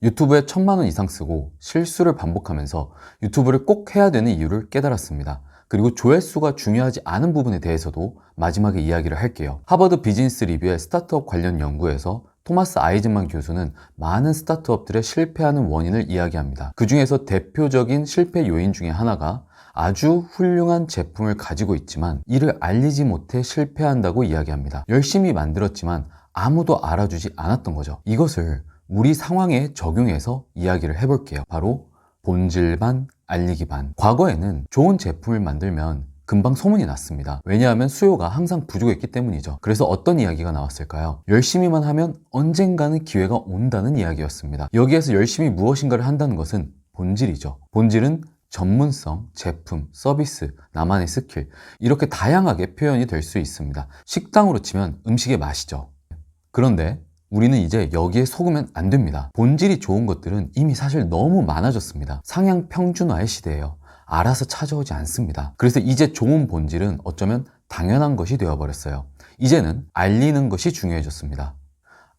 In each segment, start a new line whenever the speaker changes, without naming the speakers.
유튜브에 1000만 원 이상 쓰고 실수를 반복하면서 유튜브를 꼭 해야 되는 이유를 깨달았습니다. 그리고 조회수가 중요하지 않은 부분에 대해서도 마지막에 이야기를 할게요. 하버드 비즈니스 리뷰의 스타트업 관련 연구에서 토마스 아이즌만 교수는 많은 스타트업들의 실패하는 원인을 이야기합니다. 그 중에서 대표적인 실패 요인 중에 하나가 아주 훌륭한 제품을 가지고 있지만 이를 알리지 못해 실패한다고 이야기합니다. 열심히 만들었지만 아무도 알아주지 않았던 거죠. 이것을 우리 상황에 적용해서 이야기를 해볼게요. 바로 본질 반, 알리기 반. 과거에는 좋은 제품을 만들면 금방 소문이 났습니다. 왜냐하면 수요가 항상 부족했기 때문이죠. 그래서 어떤 이야기가 나왔을까요? 열심히만 하면 언젠가는 기회가 온다는 이야기였습니다. 여기에서 열심히 무엇인가를 한다는 것은 본질이죠. 본질은 전문성, 제품, 서비스, 나만의 스킬, 이렇게 다양하게 표현이 될 수 있습니다. 식당으로 치면 음식의 맛이죠. 그런데 우리는 이제 여기에 속으면 안 됩니다. 본질이 좋은 것들은 이미 사실 너무 많아졌습니다. 상향 평준화의 시대예요. 알아서 찾아오지 않습니다. 그래서 이제 좋은 본질은 어쩌면 당연한 것이 되어버렸어요. 이제는 알리는 것이 중요해졌습니다.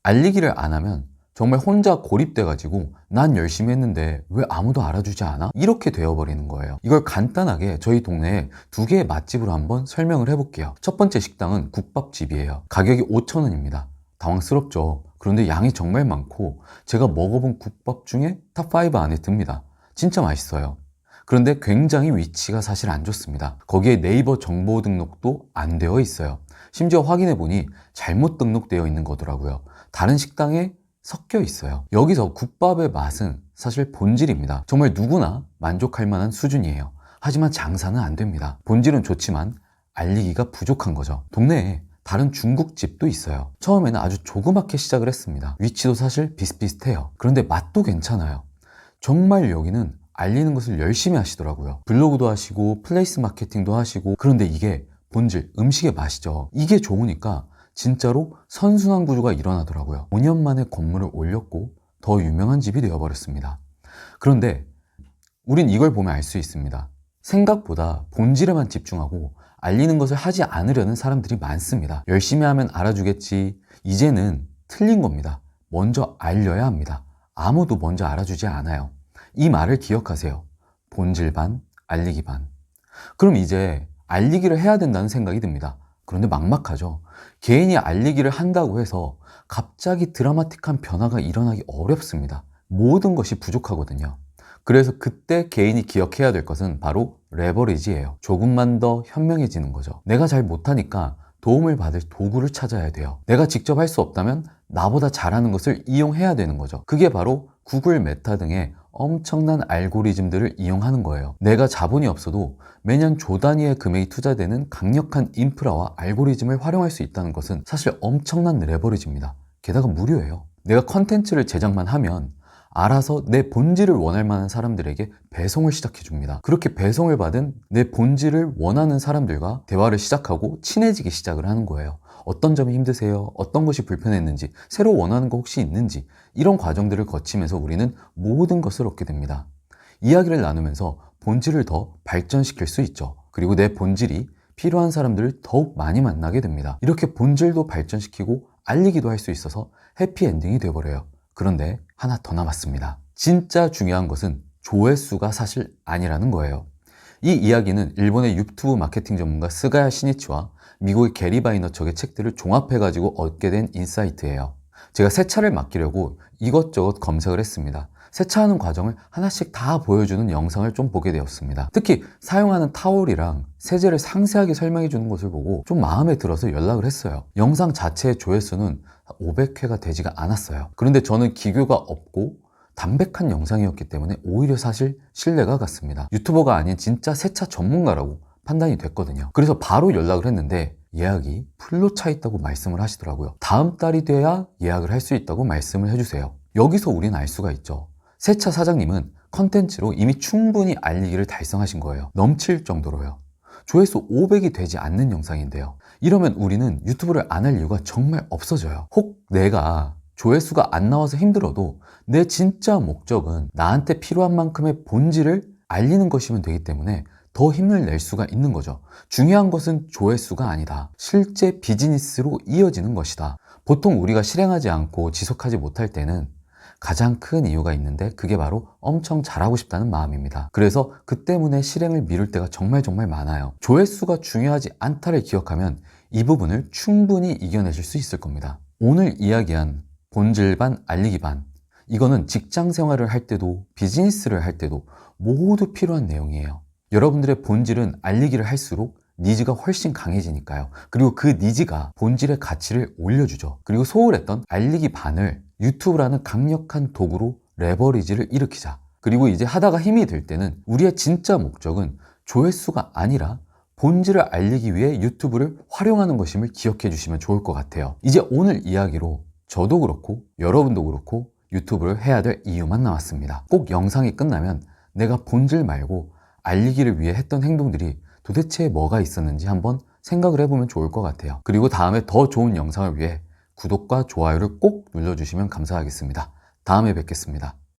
알리기를 안 하면 정말 혼자 고립돼가지고 난 열심히 했는데 왜 아무도 알아주지 않아? 이렇게 되어버리는 거예요. 이걸 간단하게 저희 동네에 2개의 맛집으로 한번 설명을 해볼게요. 첫 번째 식당은 국밥집이에요. 가격이 5,000원입니다. 당황스럽죠. 그런데 양이 정말 많고 제가 먹어본 국밥 중에 탑5 안에 듭니다. 진짜 맛있어요. 그런데 굉장히 위치가 사실 안 좋습니다. 거기에 네이버 정보 등록도 안 되어 있어요. 심지어 확인해보니 잘못 등록되어 있는 거더라고요. 다른 식당에 섞여 있어요. 여기서 국밥의 맛은 사실 본질입니다. 정말 누구나 만족할 만한 수준이에요. 하지만 장사는 안 됩니다. 본질은 좋지만 알리기가 부족한 거죠. 동네에 다른 중국집도 있어요. 처음에는 아주 조그맣게 시작을 했습니다. 위치도 사실 비슷비슷해요. 그런데 맛도 괜찮아요. 정말 여기는 알리는 것을 열심히 하시더라고요. 블로그도 하시고 플레이스 마케팅도 하시고. 그런데 이게 본질, 음식의 맛이죠. 이게 좋으니까 진짜로 선순환 구조가 일어나더라고요. 5년 만에 건물을 올렸고 더 유명한 집이 되어버렸습니다. 그런데 우린 이걸 보면 알 수 있습니다. 생각보다 본질에만 집중하고 알리는 것을 하지 않으려는 사람들이 많습니다. 열심히 하면 알아주겠지. 이제는 틀린 겁니다. 먼저 알려야 합니다. 아무도 먼저 알아주지 않아요. 이 말을 기억하세요. 본질 반, 알리기 반. 그럼 이제 알리기를 해야 된다는 생각이 듭니다. 그런데 막막하죠. 개인이 알리기를 한다고 해서 갑자기 드라마틱한 변화가 일어나기 어렵습니다. 모든 것이 부족하거든요. 그래서 그때 개인이 기억해야 될 것은 바로 레버리지예요. 조금만 더 현명해지는 거죠. 내가 잘 못하니까 도움을 받을 도구를 찾아야 돼요. 내가 직접 할 수 없다면 나보다 잘하는 것을 이용해야 되는 거죠. 그게 바로 구글 메타 등의 엄청난 알고리즘들을 이용하는 거예요. 내가 자본이 없어도 매년 조 단위의 금액이 투자되는 강력한 인프라와 알고리즘을 활용할 수 있다는 것은 사실 엄청난 레버리지입니다. 게다가 무료예요. 내가 컨텐츠를 제작만 하면 알아서 내 본질을 원할 만한 사람들에게 배송을 시작해 줍니다. 그렇게 배송을 받은 내 본질을 원하는 사람들과 대화를 시작하고 친해지기 시작을 하는 거예요. 어떤 점이 힘드세요? 어떤 것이 불편했는지, 새로 원하는 거 혹시 있는지, 이런 과정들을 거치면서 우리는 모든 것을 얻게 됩니다. 이야기를 나누면서 본질을 더 발전시킬 수 있죠. 그리고 내 본질이 필요한 사람들을 더욱 많이 만나게 됩니다. 이렇게 본질도 발전시키고 알리기도 할 수 있어서 해피엔딩이 되어버려요. 그런데 하나 더 남았습니다. 진짜 중요한 것은 조회수가 사실 아니라는 거예요. 이 이야기는 일본의 유튜브 마케팅 전문가 스가야 시니치와 미국의 게리 바이너척의 책들을 종합해가지고 얻게 된 인사이트예요. 제가 세차를 맡기려고 이것저것 검색을 했습니다. 세차하는 과정을 하나씩 다 보여주는 영상을 좀 보게 되었습니다. 특히 사용하는 타올이랑 세제를 상세하게 설명해 주는 것을 보고 좀 마음에 들어서 연락을 했어요. 영상 자체의 조회수는 500회가 되지가 않았어요. 그런데 저는 기교가 없고 담백한 영상이었기 때문에 오히려 사실 신뢰가 갔습니다. 유튜버가 아닌 진짜 세차 전문가라고 판단이 됐거든요. 그래서 바로 연락을 했는데 예약이 풀로 차 있다고 말씀을 하시더라고요. 다음 달이 돼야 예약을 할 수 있다고 말씀을 해주세요. 여기서 우리는 알 수가 있죠. 세차 사장님은 컨텐츠로 이미 충분히 알리기를 달성하신 거예요. 넘칠 정도로요. 조회수 500이 되지 않는 영상인데요. 이러면 우리는 유튜브를 안 할 이유가 정말 없어져요. 혹 내가 조회수가 안 나와서 힘들어도 내 진짜 목적은 나한테 필요한 만큼의 본질을 알리는 것이면 되기 때문에 더 힘을 낼 수가 있는 거죠. 중요한 것은 조회수가 아니다. 실제 비즈니스로 이어지는 것이다. 보통 우리가 실행하지 않고 지속하지 못할 때는 가장 큰 이유가 있는데 그게 바로 엄청 잘하고 싶다는 마음입니다. 그래서 그 때문에 실행을 미룰 때가 정말 많아요. 조회수가 중요하지 않다를 기억하면 이 부분을 충분히 이겨내실 수 있을 겁니다. 오늘 이야기한 본질 반, 알리기 반, 이거는 직장 생활을 할 때도 비즈니스를 할 때도 모두 필요한 내용이에요. 여러분들의 본질은 알리기를 할수록 니즈가 훨씬 강해지니까요. 그리고 그 니즈가 본질의 가치를 올려주죠. 그리고 소홀했던 알리기 반을 유튜브라는 강력한 도구로 레버리지를 일으키자. 그리고 이제 하다가 힘이 들 때는 우리의 진짜 목적은 조회수가 아니라 본질을 알리기 위해 유튜브를 활용하는 것임을 기억해 주시면 좋을 것 같아요. 이제 오늘 이야기로 저도 그렇고 여러분도 그렇고 유튜브를 해야 될 이유만 남았습니다. 꼭 영상이 끝나면 내가 본질 말고 알리기를 위해 했던 행동들이 도대체 뭐가 있었는지 한번 생각을 해보면 좋을 것 같아요. 그리고 다음에 더 좋은 영상을 위해 구독과 좋아요를 꼭 눌러주시면 감사하겠습니다. 다음에 뵙겠습니다.